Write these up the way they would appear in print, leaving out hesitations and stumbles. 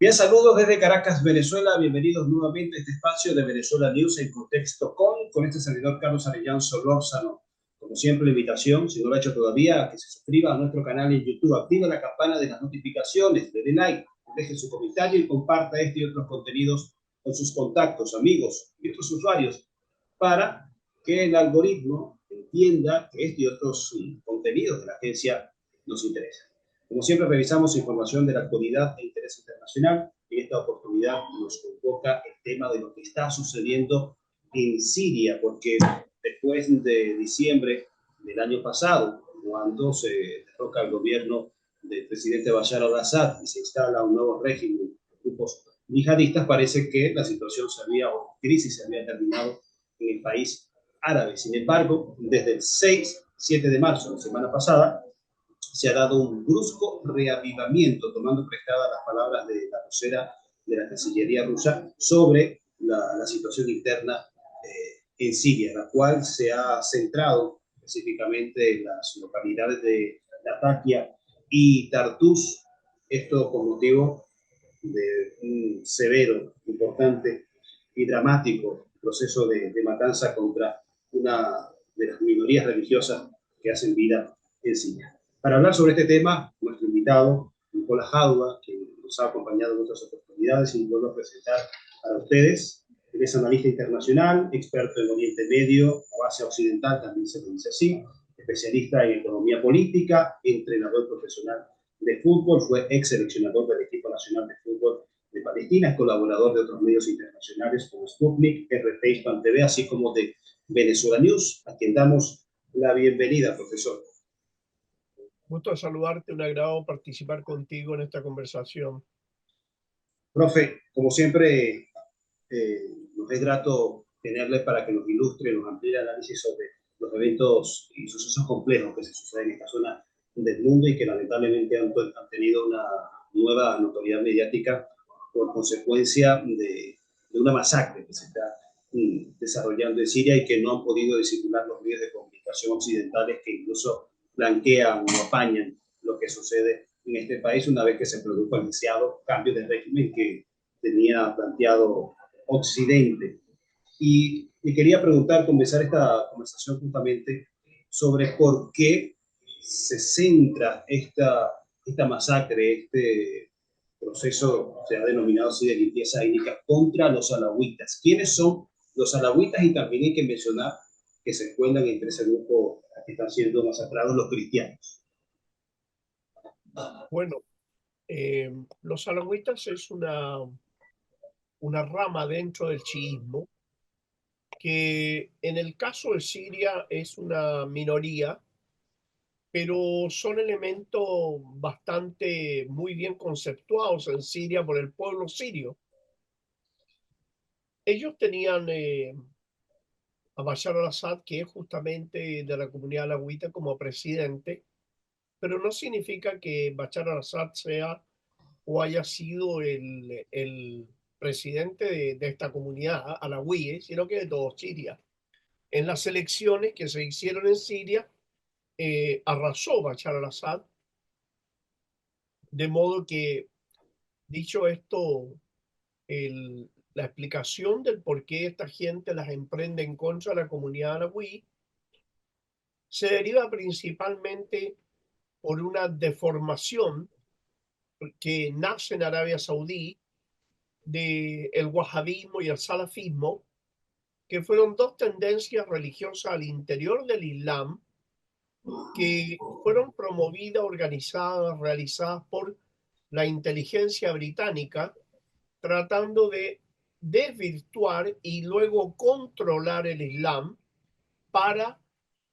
Bien, saludos desde Caracas, Venezuela. Bienvenidos nuevamente a este espacio de Venezuela News en contexto con este servidor Carlos Arellán Solórzano. Como siempre, la invitación, si no lo ha hecho todavía, a que se suscriba a nuestro canal en YouTube, active la campana de las notificaciones, le dé like, deje su comentario y comparta este y otros contenidos con sus contactos, amigos y otros usuarios para que el algoritmo entienda que este y otros contenidos de la agencia nos interesan. Como siempre, revisamos información de la actualidad e interés internacional. En esta oportunidad nos convoca el tema de lo que está sucediendo en Siria, porque después de diciembre del año pasado, cuando se derroca el gobierno del presidente Bashar al-Assad y se instala un nuevo régimen de grupos yihadistas, parece que la situación se había, o la crisis se había terminado en el país árabe. Sin embargo, desde el 6-7 de marzo, la semana pasada, se ha dado un brusco reavivamiento, tomando prestadas las palabras de la vocera de la Cancillería rusa sobre la situación interna en Siria, la cual se ha centrado específicamente en las localidades de Latakia y Tartus, esto con motivo de un severo, importante y dramático proceso de matanza contra una de las minorías religiosas que hacen vida en Siria. Para hablar sobre este tema, nuestro invitado, Nicolás Jauba, que nos ha acompañado en otras oportunidades y vuelvo a presentar para ustedes. Él es analista internacional, experto en Oriente Medio o Asia Occidental, también se le dice así, especialista en economía política, entrenador profesional de fútbol, fue ex seleccionador del equipo nacional de fútbol de Palestina, es colaborador de otros medios internacionales como Sputnik, RT Hispan TV, así como de Venezuela News, a quien damos la bienvenida, profesor. Gusto saludarte, un agrado participar contigo en esta conversación. Profe, como siempre, nos es grato tenerle para que nos ilustre, nos amplíe el análisis sobre los eventos y sucesos complejos que se suceden en esta zona del mundo y que lamentablemente han tenido una nueva notoriedad mediática por consecuencia de una masacre que se está desarrollando en Siria y que no han podido disimular los medios de comunicación occidentales que incluso blanquean o apañan lo que sucede en este país una vez que se produjo el deseado cambio de régimen que tenía planteado Occidente. Y quería preguntar, comenzar esta conversación justamente sobre por qué se centra esta masacre, este proceso se ha denominado así de limpieza étnica contra los alawitas. ¿Quiénes son los alawitas? Y también hay que mencionar que se encuentran entre ese grupo que están siendo masacrados los cristianos. Bueno, los alawitas es una rama dentro del chiismo que en el caso de Siria es una minoría, pero son elementos bastante muy bien conceptuados en Siria por el pueblo sirio. Ellos tenían a Bashar al-Assad, que es justamente de la comunidad alawita, como presidente, pero no significa que Bashar al-Assad sea o haya sido el presidente de esta comunidad alawí, sino que de todo Siria. En las elecciones que se hicieron en Siria, arrasó Bashar al-Assad, de modo que, dicho esto, la explicación del por qué esta gente las emprende en contra de la comunidad alawí se deriva principalmente por una deformación que nace en Arabia Saudí del wahabismo y el salafismo, que fueron dos tendencias religiosas al interior del Islam que fueron promovidas, organizadas, realizadas por la inteligencia británica, tratando de desvirtuar y luego controlar el Islam para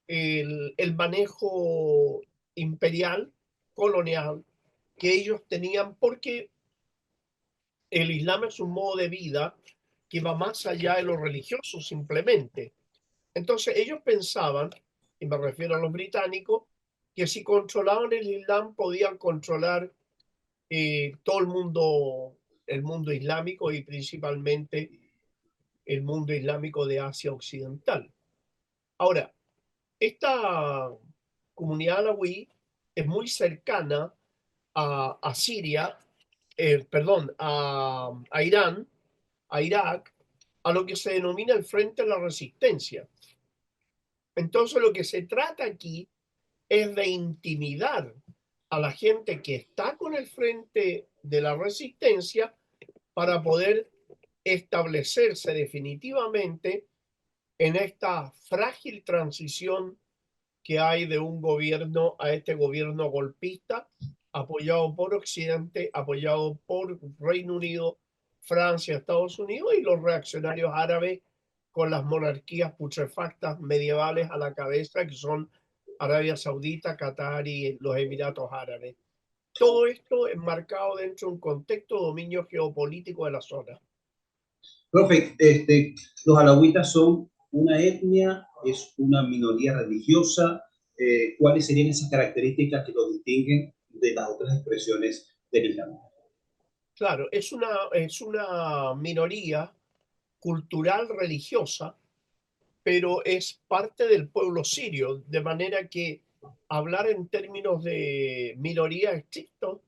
el manejo imperial, colonial, que ellos tenían, porque el Islam es un modo de vida que va más allá de lo religioso simplemente. Entonces ellos pensaban, y me refiero a los británicos, que si controlaban el Islam podían controlar todo el mundo islámico y principalmente el mundo islámico de Asia Occidental. Ahora, esta comunidad alawí es muy cercana a Siria perdón, a Irán, a Irak, a lo que se denomina el Frente de la Resistencia. Entonces lo que se trata aquí es de intimidar a la gente que está con el Frente de la Resistencia para poder establecerse definitivamente en esta frágil transición que hay de un gobierno a este gobierno golpista, apoyado por Occidente, apoyado por Reino Unido, Francia, Estados Unidos y los reaccionarios árabes con las monarquías putrefactas medievales a la cabeza, que son Arabia Saudita, Qatar y los Emiratos Árabes. Todo esto enmarcado dentro de un contexto de dominio geopolítico de la zona. Profe, los alawitas son una etnia, es una minoría religiosa. ¿Cuáles serían esas características que los distinguen de las otras expresiones del Islam? Claro, es una minoría cultural religiosa, pero es parte del pueblo sirio, de manera que hablar en términos de minoría estricto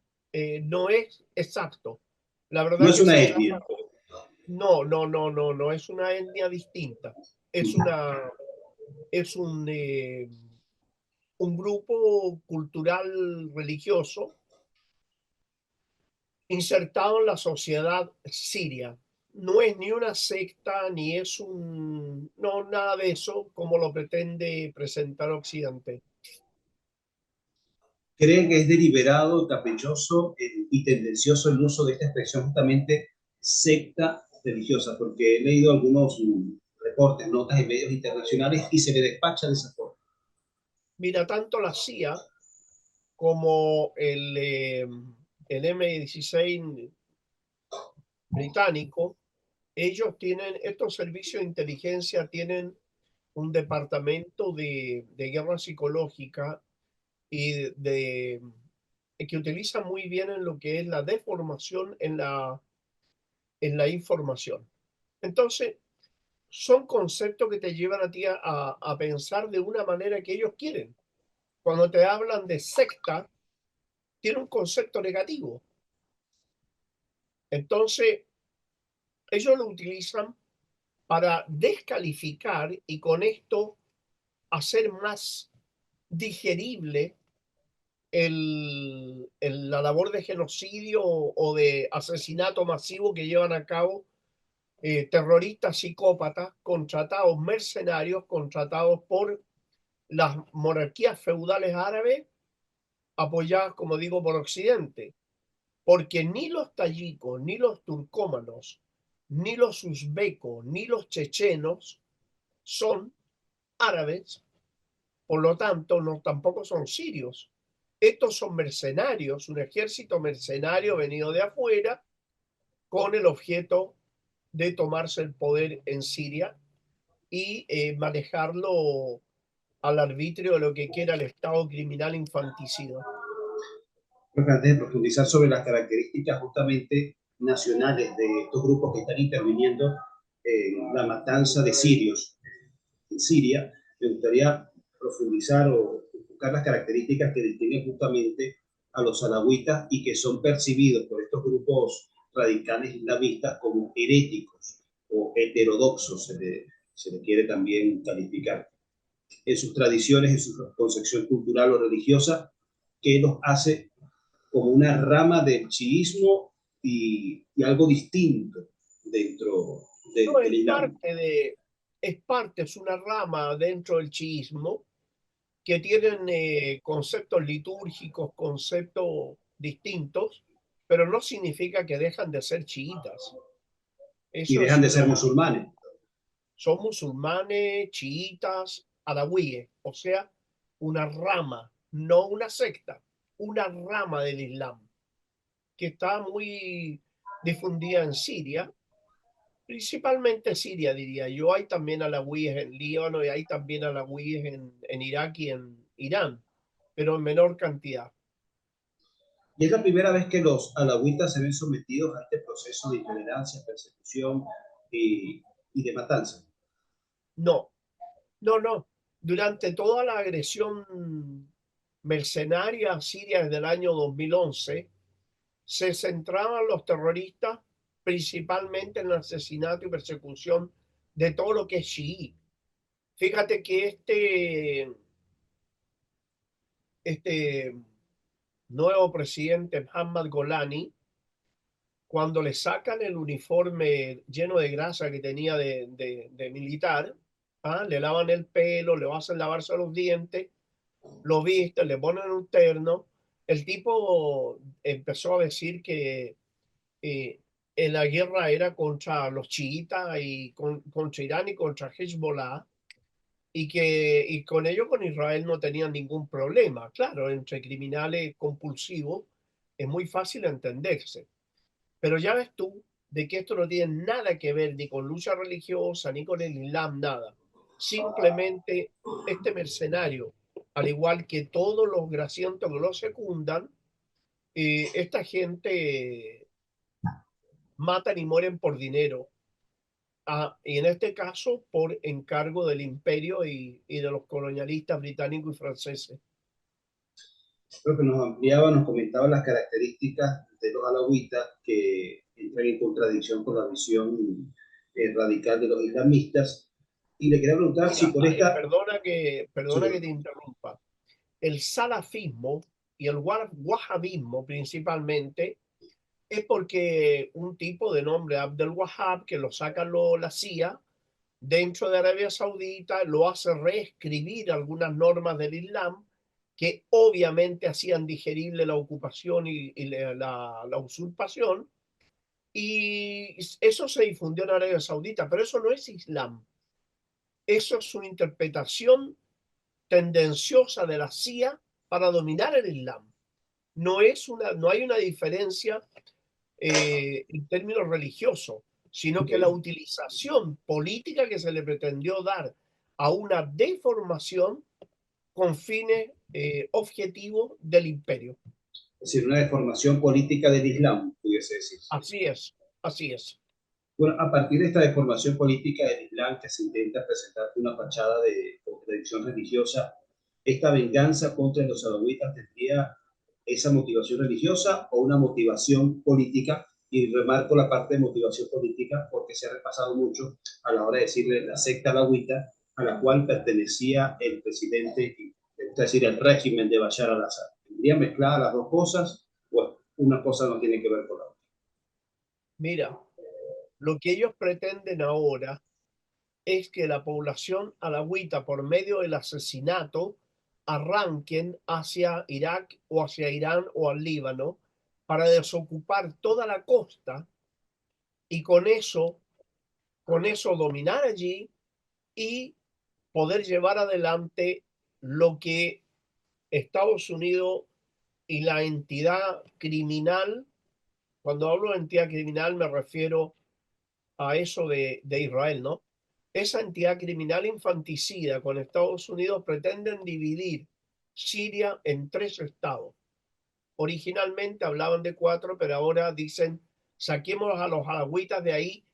no es exacto. La No verdad es que una se etnia. trata, no es una etnia distinta. Es es un grupo cultural religioso insertado en la sociedad siria. No es ni una secta, ni es no, nada de eso como lo pretende presentar Occidente. ¿Creen que es deliberado, caprichoso y tendencioso el uso de esta expresión justamente secta religiosa? Porque he leído algunos reportes, notas en medios internacionales y se le despacha de esa forma. Mira, tanto la CIA como el M16 británico, estos servicios de inteligencia tienen un departamento de guerra psicológica y que utiliza muy bien en lo que es la deformación en la información. Entonces, son conceptos que te llevan a ti a pensar de una manera que ellos quieren. Cuando te hablan de secta, tiene un concepto negativo. Entonces, ellos lo utilizan para descalificar y con esto hacer más digerible la labor de genocidio o de asesinato masivo que llevan a cabo terroristas psicópatas contratados, mercenarios contratados por las monarquías feudales árabes, apoyadas, como digo, por Occidente. Porque ni los tayikos, ni los turcómanos, ni los uzbecos, ni los chechenos son árabes, por lo tanto, no, tampoco son sirios. Estos son mercenarios, un ejército mercenario venido de afuera con el objeto de tomarse el poder en Siria y manejarlo al arbitrio de lo que quiera el Estado criminal infanticida. Creo antes de profundizar sobre las características justamente nacionales de estos grupos que están interviniendo en la matanza de sirios en Siria, me gustaría profundizar o buscar las características que distinguen justamente a los alawitas y que son percibidos por estos grupos radicales islamistas como heréticos o heterodoxos, se le quiere también calificar, en sus tradiciones, en su concepción cultural o religiosa, que los hace como una rama del chiismo y algo distinto dentro No, del Islam. es una rama dentro del chiismo que tienen conceptos litúrgicos, conceptos distintos, pero no significa que dejan de ser chiitas. Y Eso es dejan de ser musulmanes. son musulmanes, chiitas, alawíes, o sea, una rama, no una secta, una rama del Islam, que está muy difundida en Siria, principalmente Siria, diría yo. Hay también alawíes en Líbano y hay también alawíes en Irak y en Irán, pero en menor cantidad. Y es la primera vez que los alawitas se ven sometidos a este proceso de intolerancia, persecución y de matanza. No, no. Durante toda la agresión mercenaria a Siria desde el año 2011, se centraban los terroristas principalmente en el asesinato y persecución de todo lo que es chií. Fíjate que este nuevo presidente, Mohammad Golani, cuando le sacan el uniforme lleno de grasa que tenía de militar, le lavan el pelo, le hacen lavarse los dientes, lo visten, le ponen un terno, el tipo empezó a decir que eh, en la guerra era contra los chiitas y contra Irán y contra Hezbollah, y con ello con Israel no tenían ningún problema. Claro, entre criminales compulsivos es muy fácil entenderse. Pero ya ves tú de que esto no tiene nada que ver ni con lucha religiosa, ni con el Islam, nada. Simplemente este mercenario, al igual que todos los grasientos que lo secundan, esta gente matan y mueren por dinero. Y en este caso por encargo del imperio y de los colonialistas británicos y franceses. Creo que nos ampliaba, nos comentaba las características de los alawitas que entran en contradicción con la visión radical de los islamistas. Y le quería preguntar si Mira, por esta... perdona que Sí, te interrumpa. El salafismo y el wahabismo principalmente es porque un tipo de nombre Abdel Wahab, que lo saca la CIA dentro de Arabia Saudita, lo hace reescribir algunas normas del Islam que obviamente hacían digerible la ocupación y la usurpación, y eso se difundió en Arabia Saudita, pero eso no es Islam, eso es una interpretación tendenciosa de la CIA para dominar el Islam. No hay una diferencia en términos religiosos, sino que la okay. utilización política que se le pretendió dar a una deformación con fines objetivos del imperio. Es decir, una deformación política del Islam, pudiese decirse. Así es, así es. Bueno, a partir de esta deformación política del Islam que se intenta presentar una fachada de contradicción religiosa, ¿esta venganza contra los alawitas tendría esa motivación religiosa o una motivación política? Y remarco la parte de motivación política porque se ha repasado mucho a la hora de decirle la secta alawita a la cual pertenecía el presidente, es decir, el régimen de Bashar al-Assad. ¿Tendría mezcladas las dos cosas o una cosa no tiene que ver con la otra? Mira, lo que ellos pretenden ahora es que la población alawita, por medio del asesinato, arranquen hacia Irak o hacia Irán o al Líbano para desocupar toda la costa y con eso dominar allí y poder llevar adelante lo que Estados Unidos y la entidad criminal, cuando hablo de entidad criminal me refiero a eso de Israel, ¿no? Esa entidad criminal infanticida con Estados Unidos pretenden dividir Siria en tres estados. Originalmente hablaban de cuatro, pero ahora dicen saquemos a los alawitas de ahí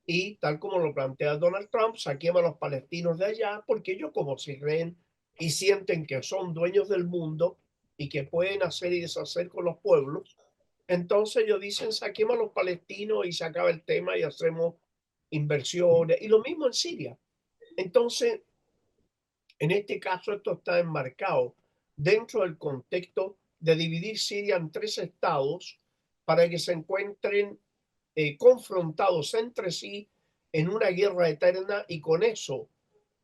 y tal como lo plantea Donald Trump, saquemos a los palestinos de allá porque ellos como se creen y sienten que son dueños del mundo y que pueden hacer y deshacer con los pueblos, entonces ellos dicen saquemos a los palestinos y se acaba el tema y hacemos inversiones. Y lo mismo en Siria. Entonces, en este caso, esto está enmarcado dentro del contexto de dividir Siria en tres estados para que se encuentren confrontados entre sí en una guerra eterna y con eso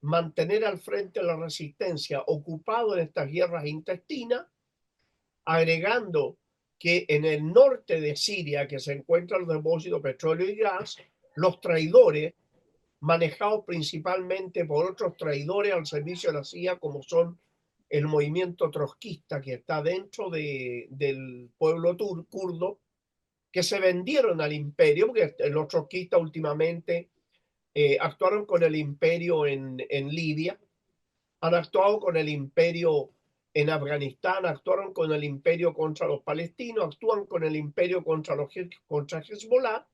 mantener al frente la resistencia ocupado en estas guerras intestinas, agregando que en el norte de Siria, que se encuentran los depósitos de petróleo y gas, los traidores, manejados principalmente por otros traidores al servicio de la CIA, como son el movimiento trotskista que está dentro del pueblo kurdo, que se vendieron al imperio, porque los trotskistas últimamente actuaron con el imperio en Libia, han actuado con el imperio en Afganistán, actuaron con el imperio contra los palestinos, actúan con el imperio contra Hezbollah,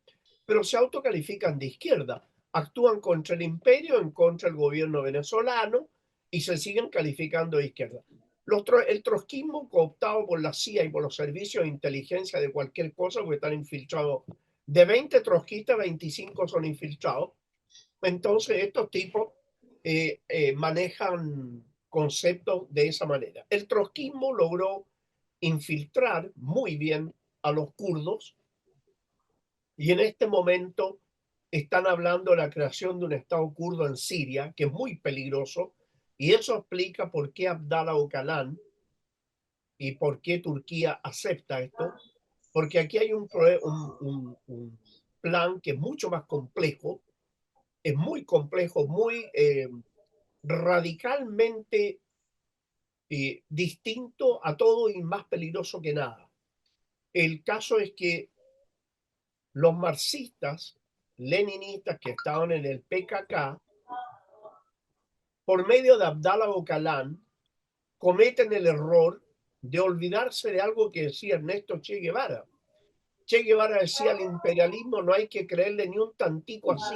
pero se autocalifican de izquierda, actúan contra el imperio, en contra del gobierno venezolano y se siguen calificando de izquierda. El trotskismo, cooptado por la CIA y por los servicios de inteligencia de cualquier cosa, porque están infiltrados. De 20 trotskistas, 25 son infiltrados. Entonces, estos tipos manejan conceptos de esa manera. El trotskismo logró infiltrar muy bien a los kurdos y en este momento están hablando de la creación de un Estado kurdo en Siria, que es muy peligroso, y eso explica por qué Abdallah Öcalan y por qué Turquía acepta esto, porque aquí hay un plan que es mucho más complejo, es muy complejo, muy radicalmente distinto a todo y más peligroso que nada. El caso es que los marxistas, leninistas que estaban en el PKK, por medio de Abdallah Öcalan, cometen el error de olvidarse de algo que decía Ernesto Che Guevara. Che Guevara decía, al imperialismo no hay que creerle ni un tantico así.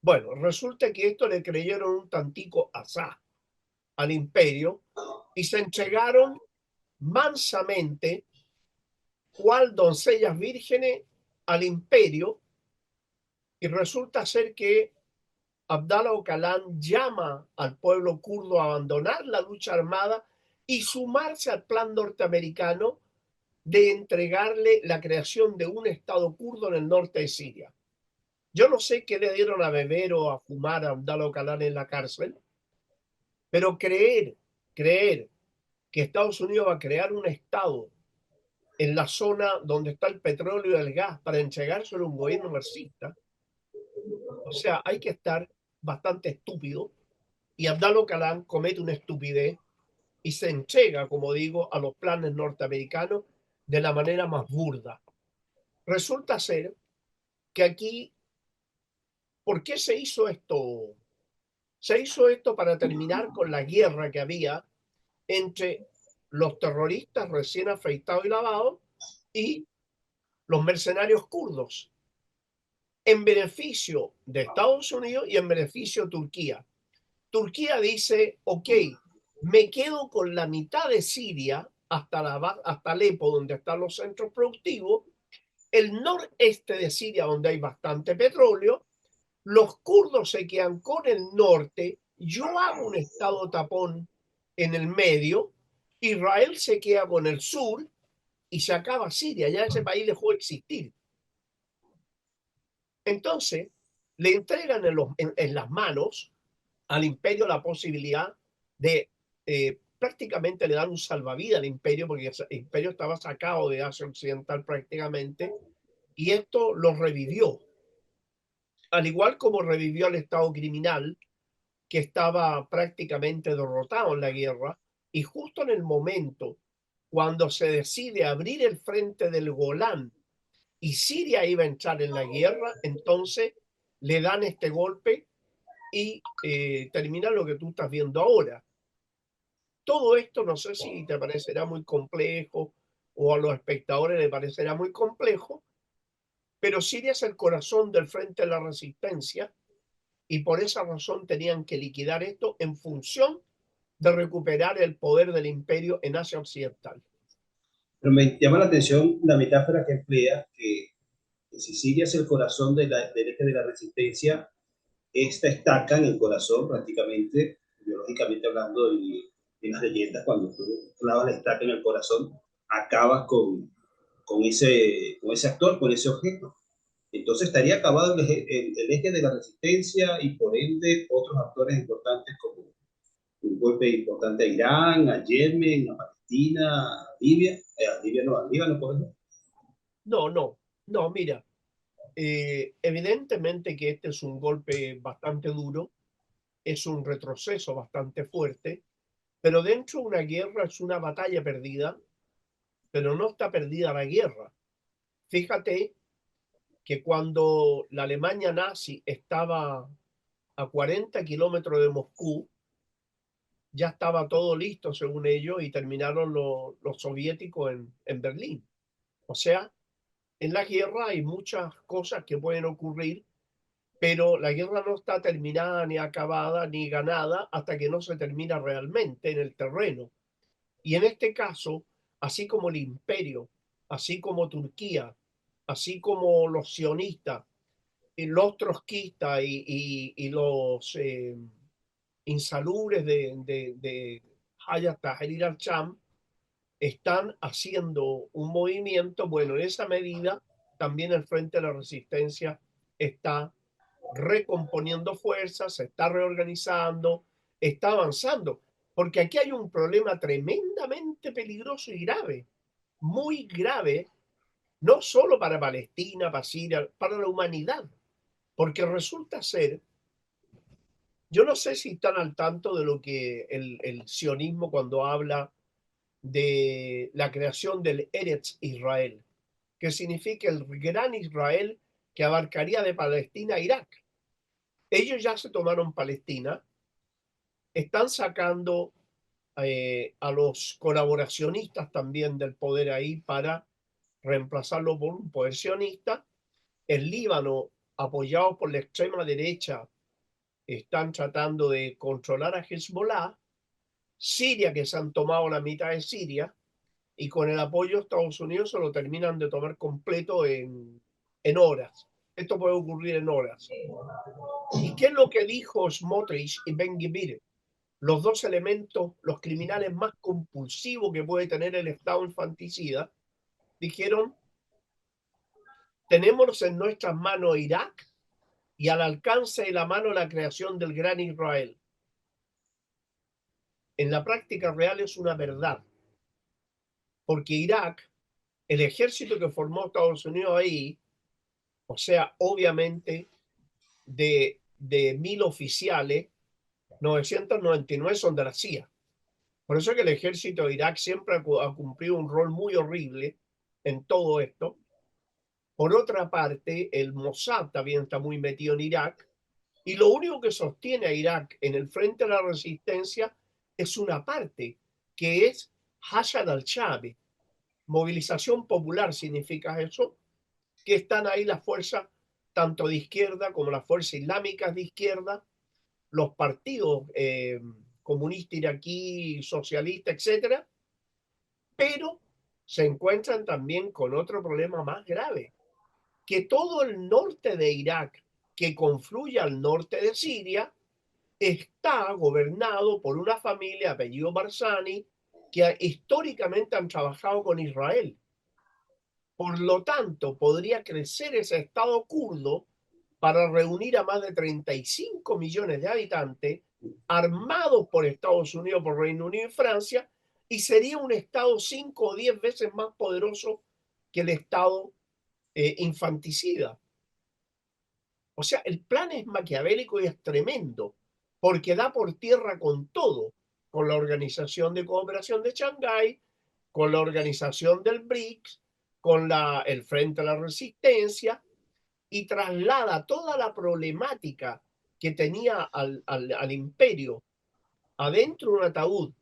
Bueno, resulta que esto le creyeron un tantico asá al imperio y se entregaron mansamente, cual doncellas vírgenes, al imperio, y resulta ser que Abdallah Öcalan llama al pueblo kurdo a abandonar la lucha armada y sumarse al plan norteamericano de entregarle la creación de un estado kurdo en el norte de Siria. Yo no sé qué le dieron a beber o a fumar a Abdallah Öcalan en la cárcel, pero creer que Estados Unidos va a crear un estado en la zona donde está el petróleo y el gas para entregárselo a un gobierno marxista, o sea, hay que estar bastante estúpido, y Abdallah Öcalan comete una estupidez y se entrega, como digo, a los planes norteamericanos de la manera más burda. Resulta ser que aquí, ¿por qué se hizo esto? Se hizo esto para terminar con la guerra que había entre los terroristas recién afeitados y lavados y los mercenarios kurdos, en beneficio de Estados Unidos y en beneficio de Turquía. Turquía dice, ok, me quedo con la mitad de Siria hasta Alepo, donde están los centros productivos, el noreste de Siria, donde hay bastante petróleo, los kurdos se quedan con el norte, yo hago un estado tapón en el medio, Israel se queda con el sur y se acaba Siria, ya ese país dejó de existir. Entonces, le entregan en las manos al imperio la posibilidad de prácticamente le dan un salvavidas al imperio, porque el imperio estaba sacado de Asia Occidental prácticamente, y esto lo revivió, al igual como revivió al Estado criminal, que estaba prácticamente derrotado en la guerra, y justo en el momento cuando se decide abrir el frente del Golán y Siria iba a entrar en la guerra, entonces le dan este golpe y termina lo que tú estás viendo ahora. Todo esto no sé si te parecerá muy complejo o a los espectadores les parecerá muy complejo, pero Siria es el corazón del Frente de la Resistencia y por esa razón tenían que liquidar esto en función de recuperar el poder del imperio en Asia Occidental. Pero me llama la atención la metáfora que emplea, que si Siria es el corazón del eje de la resistencia, esta estaca en el corazón prácticamente, biológicamente hablando, en las leyendas, cuando tú clavas la estaca en el corazón, acabas con ese actor, con ese objeto. Entonces estaría acabado el eje de la resistencia y por ende otros actores importantes como un golpe importante a Irán, a Yemen, a Palestina, a Libia, a Libia no, a Líbano, por ejemplo. No, mira, evidentemente que este es un golpe bastante duro, es un retroceso bastante fuerte, pero dentro de una guerra es una batalla perdida, pero no está perdida la guerra. Fíjate que cuando la Alemania nazi estaba a 40 kilómetros de Moscú, ya estaba todo listo según ellos y terminaron los soviéticos en Berlín. O sea, en la guerra hay muchas cosas que pueden ocurrir pero la guerra no está terminada, ni acabada, ni ganada hasta que no se termina realmente en el terreno. Y en este caso, así como el imperio, así como Turquía, así como los sionistas, y los trotskistas y los insalubres de Hayat Tahrir al-Sham están haciendo un movimiento, bueno, en esa medida también el Frente de la Resistencia está recomponiendo fuerzas, se está reorganizando, está avanzando, porque aquí hay un problema tremendamente peligroso y grave, muy grave, no solo para Palestina, para Siria, para la humanidad, porque resulta ser, yo no sé si están al tanto de lo que el sionismo cuando habla de la creación del Eretz Israel, que significa el gran Israel que abarcaría de Palestina a Irak. Ellos ya se tomaron Palestina, están sacando a los colaboracionistas también del poder ahí para reemplazarlo por un poder sionista. El Líbano, apoyado por la extrema derecha, están tratando de controlar a Hezbollah. Siria, que se han tomado la mitad de Siria, y con el apoyo de Estados Unidos se lo terminan de tomar completo en horas. Esto puede ocurrir en horas. ¿Y qué es lo que dijo Smotrich y Ben-Gvir? Los dos elementos, los criminales más compulsivos que puede tener el Estado infanticida, dijeron, tenemos en nuestras manos Irak y al alcance de la mano la creación del gran Israel. En la práctica real es una verdad, porque Irak, el ejército que formó Estados Unidos ahí, o sea, obviamente de 1000 oficiales, 999 son de la CIA. Por eso es que el ejército de Irak siempre ha cumplido un rol muy horrible en todo esto. Por otra parte, el Mossad también está muy metido en Irak, y lo único que sostiene a Irak en el frente de la resistencia es una parte, que es Hashad al-Shaabi. Movilización popular significa eso, que están ahí las fuerzas tanto de izquierda como las fuerzas islámicas de izquierda, los partidos comunista iraquí, socialista, etcétera, pero se encuentran también con otro problema más grave, que todo el norte de Irak, que confluye al norte de Siria, está gobernado por una familia apellido Barzani que históricamente han trabajado con Israel. Por lo tanto, podría crecer ese Estado kurdo para reunir a más de 35 millones de habitantes, armados por Estados Unidos, por Reino Unido y Francia, y sería un Estado 5 o 10 veces más poderoso que el Estado infanticida. O sea, el plan es maquiavélico y es tremendo, porque da por tierra con todo, con la Organización de Cooperación de Shanghái, con la organización del BRICS, con el Frente a la Resistencia, y traslada toda la problemática que tenía al imperio adentro de un ataúd,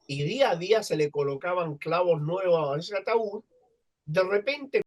y día a día se le colocaban clavos nuevos a ese ataúd, de repente